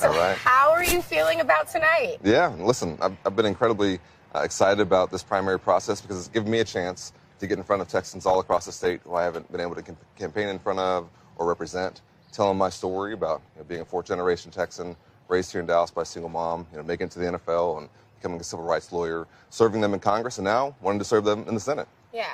So how are you feeling about tonight? Yeah, listen, I've been incredibly excited about this primary process because it's given me a chance to get in front of Texans all across the state who I haven't been able to campaign in front of or represent, telling my story about being a fourth-generation Texan, raised here in Dallas by a single mom, making it to the NFL and becoming a civil rights lawyer, serving them in Congress, and now wanting to serve them in the Senate. Yeah,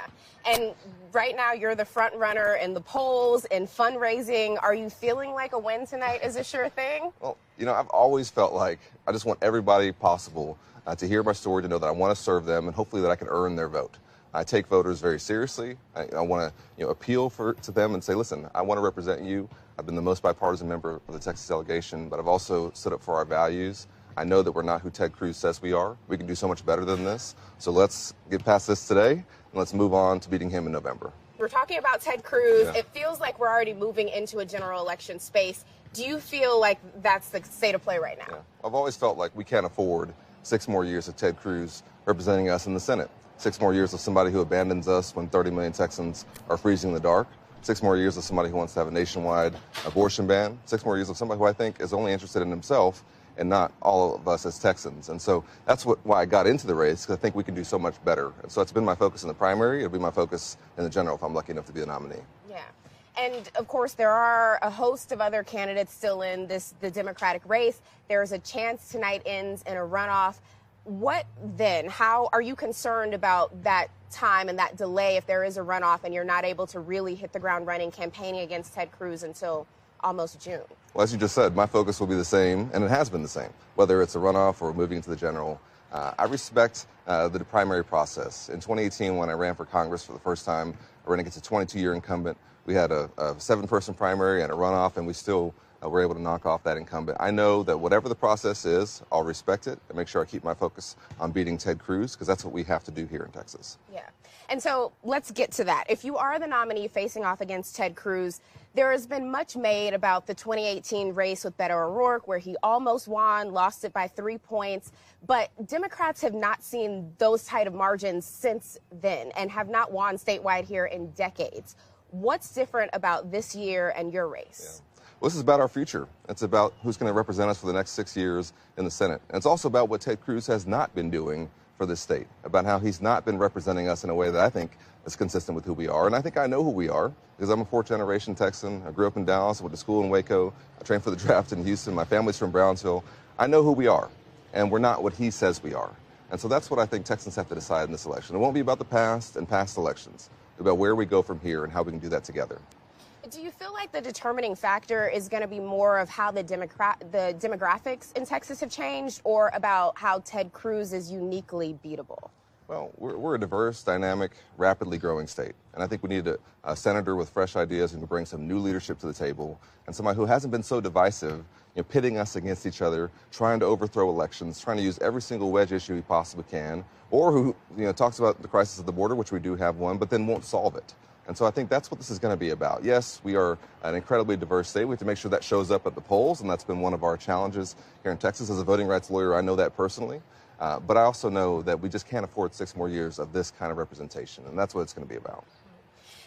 and right now you're the front runner in the polls and fundraising. Are you feeling like a win tonight is a sure thing? Well, I've always felt like I just want everybody possible to hear my story, to know that I want to serve them, and hopefully that I can earn their vote. I take voters very seriously. I want to appeal to them and say, listen, I want to represent you. I've been the most bipartisan member of the Texas delegation, but I've also stood up for our values. I know that we're not who Ted Cruz says we are. We can do so much better than this. So let's get past this today, and let's move on to beating him in November. We're talking about Ted Cruz. Yeah. It feels like we're already moving into a general election space. Do you feel like that's the state of play right now? Yeah. I've always felt like we can't afford 6 more years of Ted Cruz representing us in the Senate. 6 more years of somebody who abandons us when 30 million Texans are freezing in the dark. 6 more years of somebody who wants to have a nationwide abortion ban. 6 more years of somebody who I think is only interested in himself and not all of us as Texans. And so that's why I got into the race, because I think we can do so much better. And so it's been my focus in the primary. It'll be my focus in the general if I'm lucky enough to be the nominee. Yeah. And, of course, there are a host of other candidates still in the Democratic race. There's a chance tonight ends in a runoff. What then? How are you concerned about that time and that delay if there is a runoff and you're not able to really hit the ground running campaigning against Ted Cruz until almost June? Well, as you just said, my focus will be the same, and it has been the same, whether it's a runoff or moving into the general. I respect the primary process. In 2018, when I ran for Congress for the first time, I ran against a 22-year incumbent. We had a 7-person primary and a runoff, and we still were able to knock off that incumbent. I know that whatever the process is, I'll respect it and make sure I keep my focus on beating Ted Cruz, because that's what we have to do here in Texas. Yeah. And so let's get to that. If you are the nominee facing off against Ted Cruz, there has been much made about the 2018 race with Beto O'Rourke, where he almost won, lost it by 3 points. But Democrats have not seen those tight of margins since then and have not won statewide here in decades. What's different about this year and your race? Yeah. Well, this is about our future. It's about who's going to represent us for the next 6 years in the Senate. And it's also about what Ted Cruz has not been doing for this state, about how he's not been representing us in a way that I think is consistent with who we are. And I think I know who we are, because I'm a fourth-generation Texan. I grew up in Dallas, went to school in Waco. I trained for the draft in Houston. My family's from Brownsville. I know who we are, and we're not what he says we are. And so that's what I think Texans have to decide in this election. It won't be about the past and past elections. It's about where we go from here and how we can do that together. Do you feel like the determining factor is going to be more of how the demographics in Texas have changed, or about how Ted Cruz is uniquely beatable? Well, we're a diverse, dynamic, rapidly growing state. And I think we need a senator with fresh ideas who can bring some new leadership to the table, and somebody who hasn't been so divisive, pitting us against each other, trying to overthrow elections, trying to use every single wedge issue he possibly can, or who talks about the crisis at the border, which we do have one, but then won't solve it. And so I think that's what this is going to be about. Yes, we are an incredibly diverse state. We have to make sure that shows up at the polls, and that's been one of our challenges here in Texas. As a voting rights lawyer, I know that personally. But I also know that we just can't afford 6 more years of this kind of representation, and that's what it's going to be about.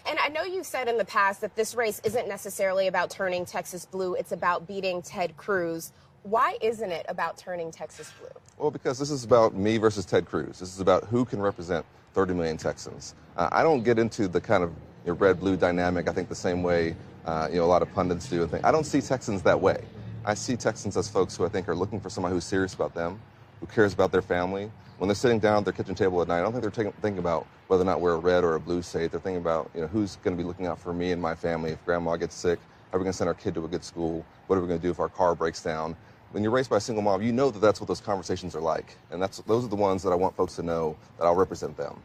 And I know you've said in the past that this race isn't necessarily about turning Texas blue. It's about beating Ted Cruz. Why isn't it about turning Texas blue? Well, because this is about me versus Ted Cruz. This is about who can represent 30 million Texans. I don't get into the kind of red-blue dynamic, I think, the same way a lot of pundits do. I don't see Texans that way. I see Texans as folks who I think are looking for somebody who's serious about them, who cares about their family. When they're sitting down at their kitchen table at night, I don't think they're thinking about whether or not we're a red or a blue state. They're thinking about who's going to be looking out for me and my family. If grandma gets sick, how are we going to send our kid to a good school? What are we going to do if our car breaks down? When you're raised by a single mom, you know that that's what those conversations are like. And those are the ones that I want folks to know that I'll represent them.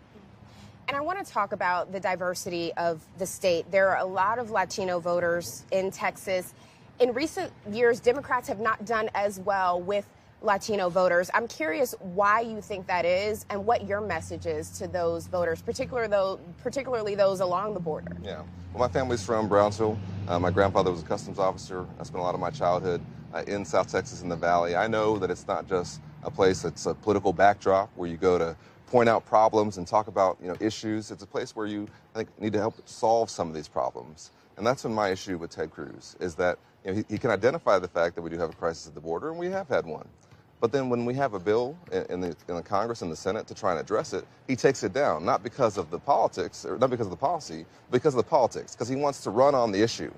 And I want to talk about the diversity of the state. There are a lot of Latino voters in Texas. In recent years, Democrats have not done as well with Latino voters. I'm curious why you think that is and what your message is to those voters, particularly those along the border. Yeah. Well, my family's from Brownsville. My grandfather was a customs officer. I spent a lot of my childhood in South Texas in the Valley. I know that it's not just a place that's a political backdrop where you go to point out problems and talk about issues. It's a place where you, I think, need to help solve some of these problems. And that's been my issue with Ted Cruz, is that he can identify the fact that we do have a crisis at the border, and we have had one. But then when we have a bill in the Congress and the Senate to try and address it, he takes it down, not because of the politics, or not because of the policy, but because of the politics, because he wants to run on the issue.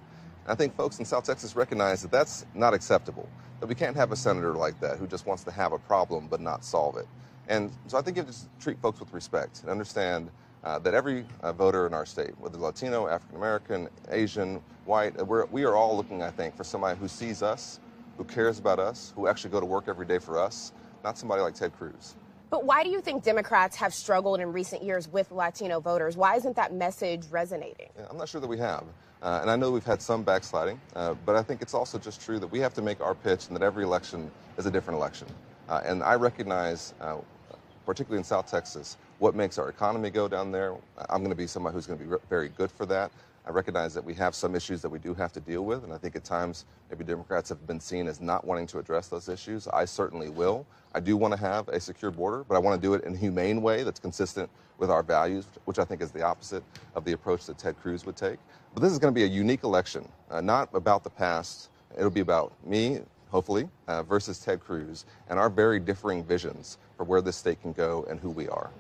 And I think folks in South Texas recognize that that's not acceptable, that we can't have a senator like that who just wants to have a problem but not solve it. And so I think you have to just treat folks with respect and understand that every voter in our state, whether Latino, African-American, Asian, white, we are all looking, I think, for somebody who sees us, who cares about us, who actually go to work every day for us, not somebody like Ted Cruz. But why do you think Democrats have struggled in recent years with Latino voters? Why isn't that message resonating? Yeah, I'm not sure that we have. And I know we've had some backsliding, but I think it's also just true that we have to make our pitch and that every election is a different election. And I recognize, particularly in South Texas, what makes our economy go down there. I'm going to be somebody who's going to be very good for that. I recognize that we have some issues that we do have to deal with, and I think at times maybe Democrats have been seen as not wanting to address those issues. I certainly will. I do want to have a secure border, but I want to do it in a humane way that's consistent with our values, which I think is the opposite of the approach that Ted Cruz would take. But this is going to be a unique election, not about the past. It'll be about me, hopefully, versus Ted Cruz, and our very differing visions for where this state can go and who we are.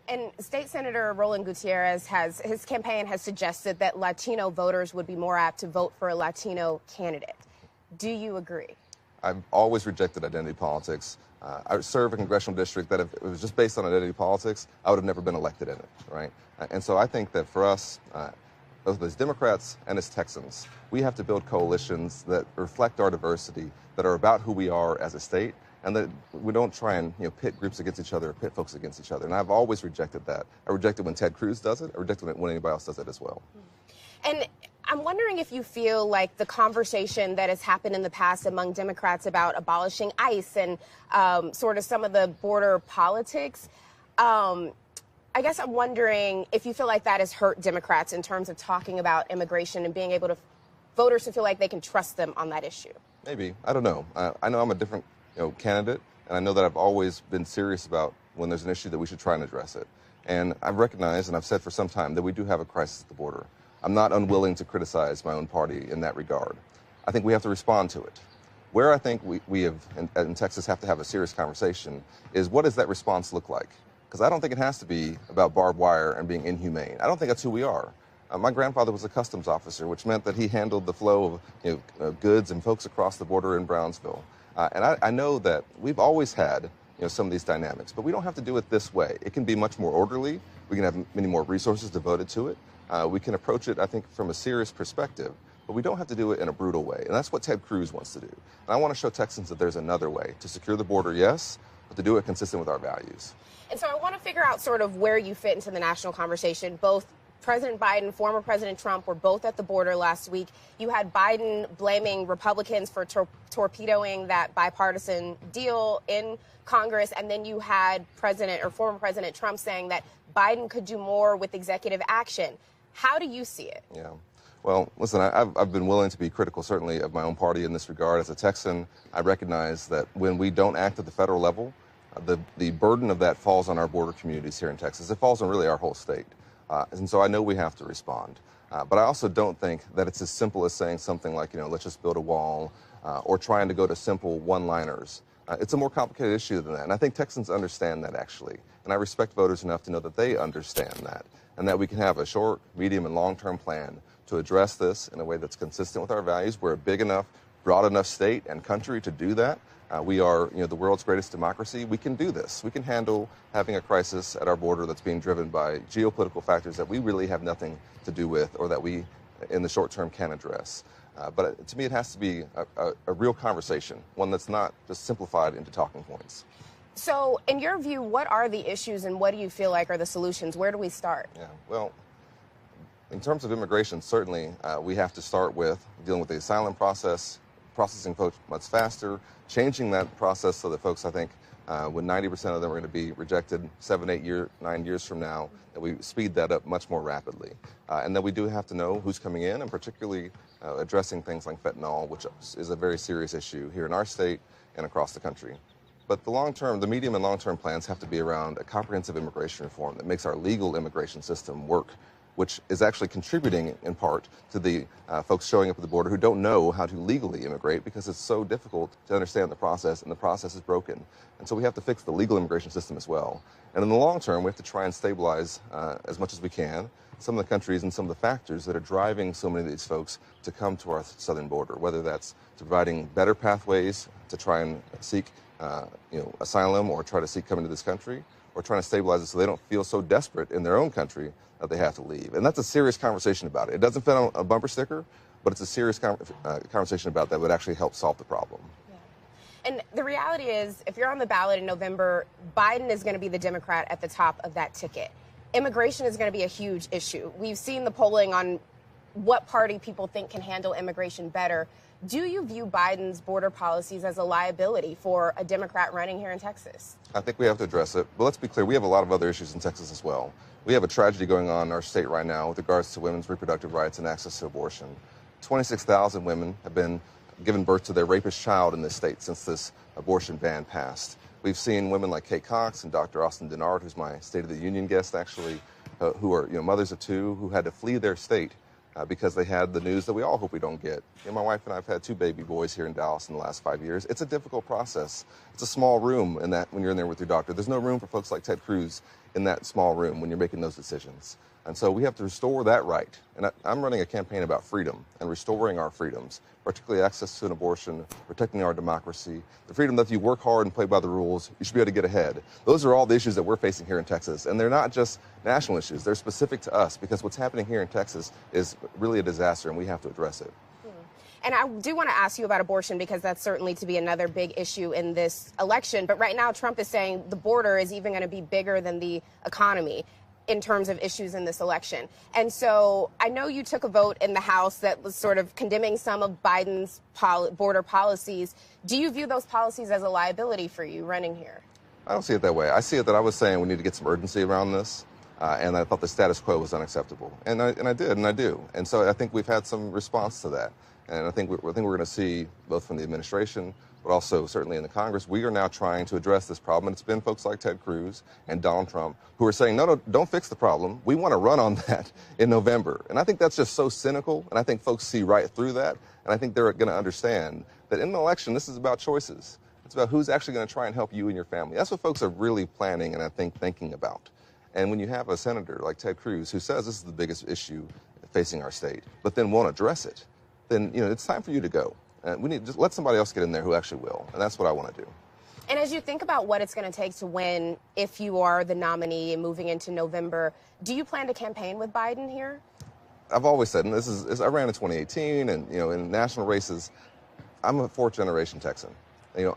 And State Senator Roland Gutierrez his campaign has suggested that Latino voters would be more apt to vote for a Latino candidate. Do you agree? I've always rejected identity politics. I serve a congressional district that if it was just based on identity politics, I would have never been elected in it, right? And so I think that for us, both as Democrats and as Texans, we have to build coalitions that reflect our diversity, that are about who we are as a state, and that we don't try and pit groups against each other, or pit folks against each other. And I've always rejected that. I reject it when Ted Cruz does it. I reject it when anybody else does it as well. And I'm wondering if you feel like the conversation that has happened in the past among Democrats about abolishing ICE and sort of some of the border politics, I guess I'm wondering if you feel like that has hurt Democrats in terms of talking about immigration and being able to voters to feel like they can trust them on that issue. Maybe. I don't know. I know I'm a different candidate, and I know that I've always been serious about when there's an issue that we should try and address it. And I've recognized, and I've said for some time, that we do have a crisis at the border. I'm not unwilling to criticize my own party in that regard. I think we have to respond to it. Where I think we have, in Texas, have to have a serious conversation is what does that response look like? Because I don't think it has to be about barbed wire and being inhumane. I don't think that's who we are. My grandfather was a customs officer, which meant that he handled the flow of goods and folks across the border in Brownsville. And I know that we've always had some of these dynamics, but we don't have to do it this way. It can be much more orderly. We can have many more resources devoted to it. We can approach it, I think, from a serious perspective, but we don't have to do it in a brutal way. And that's what Ted Cruz wants to do. And I want to show Texans that there's another way to secure the border, yes, but to do it consistent with our values. And so I want to figure out sort of where you fit into the national conversation. Both President Biden, former President Trump were both at the border last week. You had Biden blaming Republicans for torpedoing that bipartisan deal in Congress. And then you had former President Trump saying that Biden could do more with executive action. How do you see it? Yeah. Well, listen, I've been willing to be critical, certainly, of my own party in this regard. As a Texan, I recognize that when we don't act at the federal level, the burden of that falls on our border communities here in Texas. It falls on really our whole state. And so I know we have to respond. But I also don't think that it's as simple as saying something like, let's just build a wall or trying to go to simple one-liners. It's a more complicated issue than that. And I think Texans understand that, actually. And I respect voters enough to know that they understand that and that we can have a short, medium, and long-term plan to address this in a way that's consistent with our values. We're a big enough, broad enough state and country to do that. We are, the world's greatest democracy. We can do this. We can handle having a crisis at our border that's being driven by geopolitical factors that we really have nothing to do with or that we, in the short term, can address. But to me, it has to be a real conversation, one that's not just simplified into talking points. So, in your view, what are the issues and what do you feel like are the solutions? Where do we start? Yeah, well, in terms of immigration, certainly we have to start with dealing with the asylum process, processing folks much faster, changing that process so that folks, I think, when 90% of them are going to be rejected 9 years from now, that we speed that up much more rapidly. And then we do have to know who's coming in, and particularly addressing things like fentanyl, which is a very serious issue here in our state and across the country. But the medium and long-term plans have to be around a comprehensive immigration reform that makes our legal immigration system work which is actually contributing in part to the folks showing up at the border who don't know how to legally immigrate because it's so difficult to understand the process, and the process is broken. And so we have to fix the legal immigration system as well. And in the long term, we have to try and stabilize as much as we can some of the countries and some of the factors that are driving so many of these folks to come to our southern border, whether that's providing better pathways to try and seek asylum or try to seek coming to this country, or trying to stabilize it so they don't feel so desperate in their own country that they have to leave. And that's a serious conversation about it. It doesn't fit on a bumper sticker, but it's a serious conversation about that would actually help solve the problem. Yeah. And the reality is, if you're on the ballot in November, Biden is going to be the Democrat at the top of that ticket. Immigration is going to be a huge issue. We've seen the polling on what party people think can handle immigration better. Do you view Biden's border policies as a liability for a Democrat running here in Texas? I think we have to address it. But let's be clear, we have a lot of other issues in Texas as well. We have a tragedy going on in our state right now with regards to women's reproductive rights and access to abortion. 26,000 women have been given birth to their rapist child in this state since this abortion ban passed. We've seen women like Kate Cox and Dr. Austin Denard, who's my State of the Union guest, actually, who are mothers of two who had to flee their state because they had the news that we all hope we don't get. My wife and I have had 2 baby boys here in Dallas in the last 5 years. It's a difficult process. It's a small room in that when you're in there with your doctor. There's no room for folks like Ted Cruz in that small room when you're making those decisions. And so we have to restore that right. And I'm running a campaign about freedom and restoring our freedoms, particularly access to an abortion, protecting our democracy, the freedom that if you work hard and play by the rules, you should be able to get ahead. Those are all the issues that we're facing here in Texas. And they're not just national issues. They're specific to us because what's happening here in Texas is really a disaster, and we have to address it. And I do want to ask you about abortion because that's certainly to be another big issue in this election. But right now, Trump is saying the border is even going to be bigger than the economy in terms of issues in this election. And so I know you took a vote in the House that was sort of condemning some of Biden's border policies. Do you view those policies as a liability for you running here? I don't see it that way. I see it that I was saying we need to get some urgency around this. And I thought the status quo was unacceptable. And I did, and I do. And so I think we've had some response to that. And I think we're going to see, both from the administration, but also certainly in the Congress, we are now trying to address this problem. And it's been folks like Ted Cruz and Donald Trump who are saying, no, don't fix the problem. We want to run on that in November. And I think that's just so cynical. And I think folks see right through that. And I think they're going to understand that in an election, this is about choices. It's about who's actually going to try and help you and your family. That's what folks are really planning and I think thinking about. And when you have a senator like Ted Cruz who says this is the biggest issue facing our state, but then won't address it, then it's time for you to go. And we need to just let somebody else get in there who actually will. And that's what I want to do. And as you think about what it's going to take to win, if you are the nominee and moving into November, do you plan to campaign with Biden here? I've always said, and I ran in 2018, and in national races, I'm a 4th-generation Texan.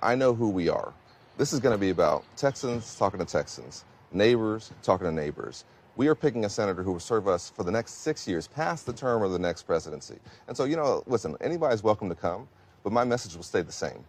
I know who we are. This is going to be about Texans talking to Texans, neighbors talking to neighbors. We are picking a senator who will serve us for the next 6 years, past the term of the next presidency. And so, listen, anybody's welcome to come, but my message will stay the same,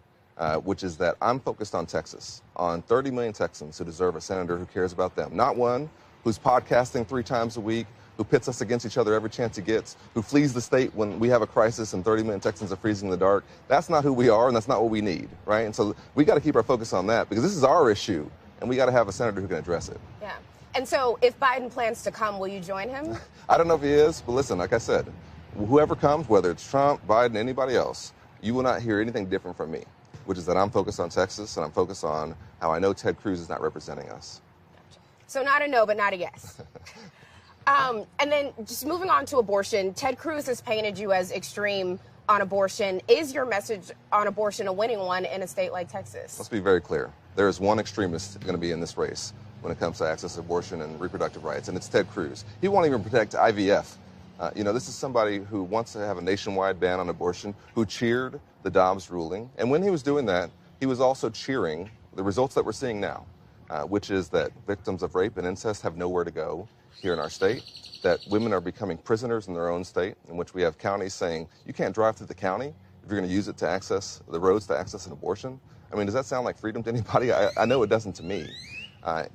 which is that I'm focused on Texas, on 30 million Texans who deserve a senator who cares about them, not one who's podcasting 3 times a week, who pits us against each other every chance he gets, who flees the state when we have a crisis and 30 million Texans are freezing in the dark. That's not who we are, and that's not what we need, right? And so we got to keep our focus on that because this is our issue, and we got to have a senator who can address it. Yeah. And so if Biden plans to come, will you join him? I don't know if he is, but listen, like I said, whoever comes, whether it's Trump, Biden, anybody else, you will not hear anything different from me, which is that I'm focused on Texas and I'm focused on how I know Ted Cruz is not representing us. Gotcha. So not a no, but not a yes. And then just moving on to abortion, Ted Cruz has painted you as extreme on abortion. Is your message on abortion a winning one in a state like Texas? Let's be very clear. There is one extremist going to be in this race when it comes to access to abortion and reproductive rights, and it's Ted Cruz. He won't even protect IVF. This is somebody who wants to have a nationwide ban on abortion, who cheered the Dobbs ruling. And when he was doing that, he was also cheering the results that we're seeing now, which is that victims of rape and incest have nowhere to go here in our state, that women are becoming prisoners in their own state, in which we have counties saying, you can't drive through the county if you're going to use it to access the roads to access an abortion. I mean, does that sound like freedom to anybody? I know it doesn't to me.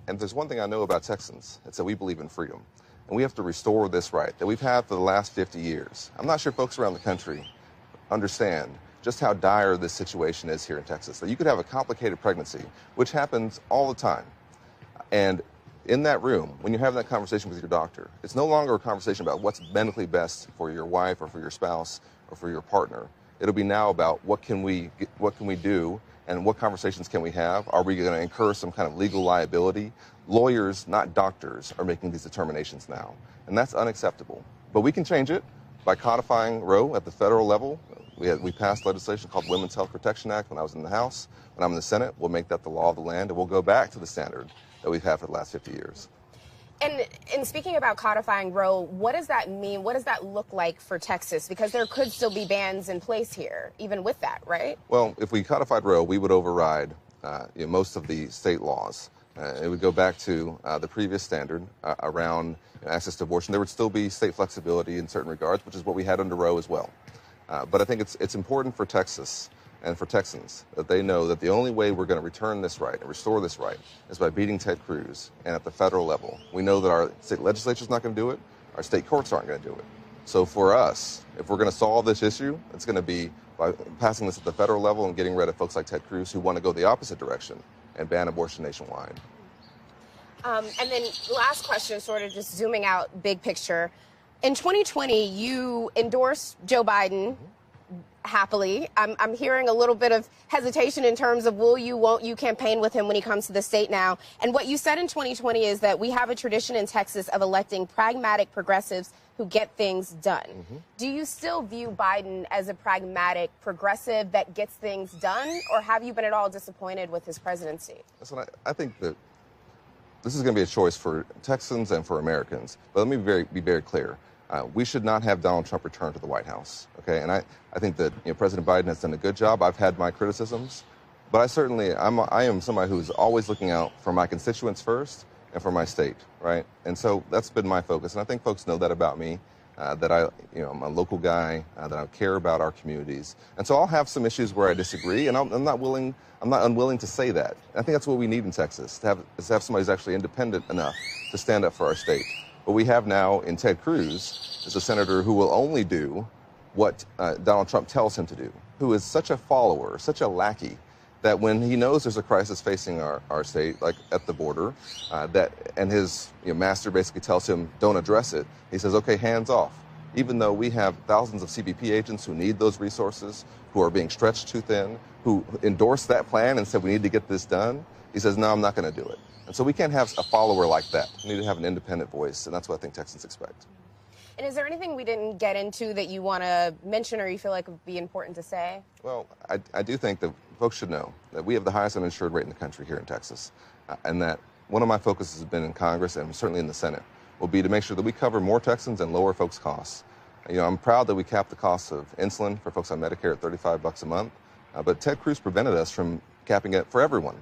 And there's one thing I know about Texans, it's that we believe in freedom. And we have to restore this right that we've had for the last 50 years. I'm not sure folks around the country understand just how dire this situation is here in Texas. That you could have a complicated pregnancy, which happens all the time. And in that room, when you're having that conversation with your doctor, it's no longer a conversation about what's medically best for your wife or for your spouse or for your partner. It'll be now about what can we do and what conversations can we have? Are we going to incur some kind of legal liability? Lawyers, not doctors, are making these determinations now, and that's unacceptable. But we can change it by codifying Roe at the federal level. We passed legislation called Women's Health Protection Act when I was in the House. When I'm in the Senate, we'll make that the law of the land, and we'll go back to the standard that we've had for the last 50 years. And in speaking about codifying Roe, what does that mean? What does that look like for Texas? Because there could still be bans in place here, even with that, right? Well, if we codified Roe, we would override most of the state laws. It would go back to the previous standard around access to abortion. There would still be state flexibility in certain regards, which is what we had under Roe as well. But I think it's important for Texas and for Texans that they know that the only way we're going to return this right and restore this right is by beating Ted Cruz. And at the federal level, we know that our state legislature is not going to do it. Our state courts aren't going to do it. So for us, if we're going to solve this issue, it's going to be by passing this at the federal level and getting rid of folks like Ted Cruz who want to go the opposite direction and ban abortion nationwide. And then last question, sort of just zooming out, big picture. In 2020, you endorsed Joe Biden. Happily. I'm hearing a little bit of hesitation in terms of will you, won't you campaign with him when he comes to the state now. And what you said in 2020 is that we have a tradition in Texas of electing pragmatic progressives who get things done. Mm-hmm. Do you still view Biden as a pragmatic progressive that gets things done, or have you been at all disappointed with his presidency? Listen, I think that this is going to be a choice for Texans and for Americans. But let me be very clear. We should not have Donald Trump return to the White House, okay? And I think that President Biden has done a good job. I've had my criticisms, but I am somebody who's always looking out for my constituents first and for my state, right? And so that's been my focus, and I think folks know that about me, that I'm a local guy, that I care about our communities. And so I'll have some issues where I disagree, and I'm not unwilling to say that. And I think that's what we need in Texas, to have somebody who's actually independent enough to stand up for our state. What we have now in Ted Cruz is a senator who will only do what Donald Trump tells him to do, who is such a follower, such a lackey, that when he knows there's a crisis facing our state, like at the border, and his master basically tells him, don't address it, he says, okay, hands off. Even though we have thousands of CBP agents who need those resources, who are being stretched too thin, who endorsed that plan and said we need to get this done, he says, no, I'm not going to do it. And so we can't have a follower like that. We need to have an independent voice, and that's what I think Texans expect. And is there anything we didn't get into that you want to mention or you feel like would be important to say? Well, I do think that folks should know that we have the highest uninsured rate in the country here in Texas, and that one of my focuses has been in Congress and certainly in the Senate will be to make sure that we cover more Texans and lower folks' costs. I'm proud that we capped the cost of insulin for folks on Medicare at $35 a month, but Ted Cruz prevented us from capping it for everyone.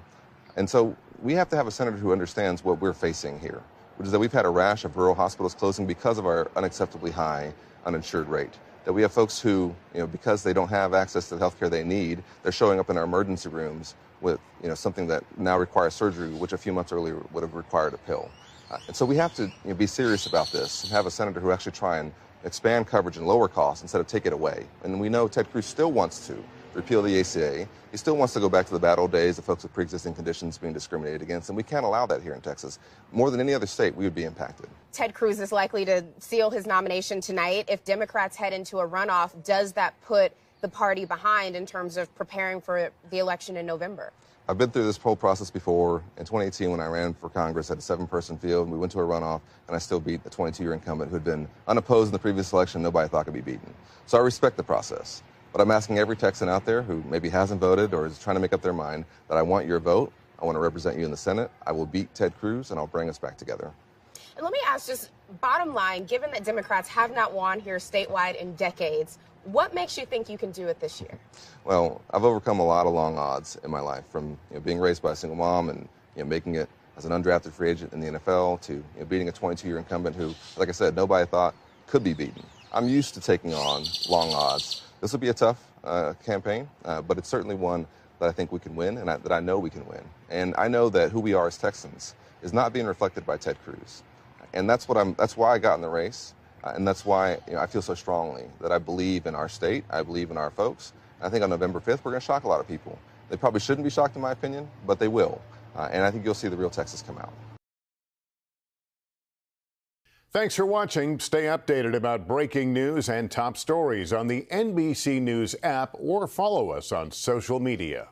And so we have to have a senator who understands what we're facing here, which is that we've had a rash of rural hospitals closing because of our unacceptably high uninsured rate. That we have folks who, because they don't have access to the health care they need, they're showing up in our emergency rooms with, something that now requires surgery, which a few months earlier would have required a pill. And so we have to be serious about this and have a senator who actually try and expand coverage and lower costs instead of take it away. And we know Ted Cruz still wants to repeal the ACA. He still wants to go back to the bad old days of folks with pre-existing conditions being discriminated against, and we can't allow that here in Texas. More than any other state, we would be impacted. Ted Cruz is likely to seal his nomination tonight. If Democrats head into a runoff, does that put the party behind in terms of preparing for the election in November? I've been through this whole process before. In 2018, when I ran for Congress, I had a 7-person field, and we went to a runoff, and I still beat the 22-year incumbent who had been unopposed in the previous election. Nobody thought could be beaten. So I respect the process. But I'm asking every Texan out there who maybe hasn't voted or is trying to make up their mind that I want your vote. I want to represent you in the Senate. I will beat Ted Cruz, and I'll bring us back together. And let me ask, just bottom line, given that Democrats have not won here statewide in decades, what makes you think you can do it this year? Well, I've overcome a lot of long odds in my life, from being raised by a single mom and making it as an undrafted free agent in the NFL to beating a 22-year incumbent who, like I said, nobody thought could be beaten. I'm used to taking on long odds. This will be a tough campaign, but it's certainly one that I think we can win and that I know we can win. And I know that who we are as Texans is not being reflected by Ted Cruz. And that's why I got in the race. And that's why I feel so strongly that I believe in our state. I believe in our folks. And I think on November 5th, we're going to shock a lot of people. They probably shouldn't be shocked, in my opinion, but they will. And I think you'll see the real Texas come out. Thanks for watching. Stay updated about breaking news and top stories on the NBC News app or follow us on social media.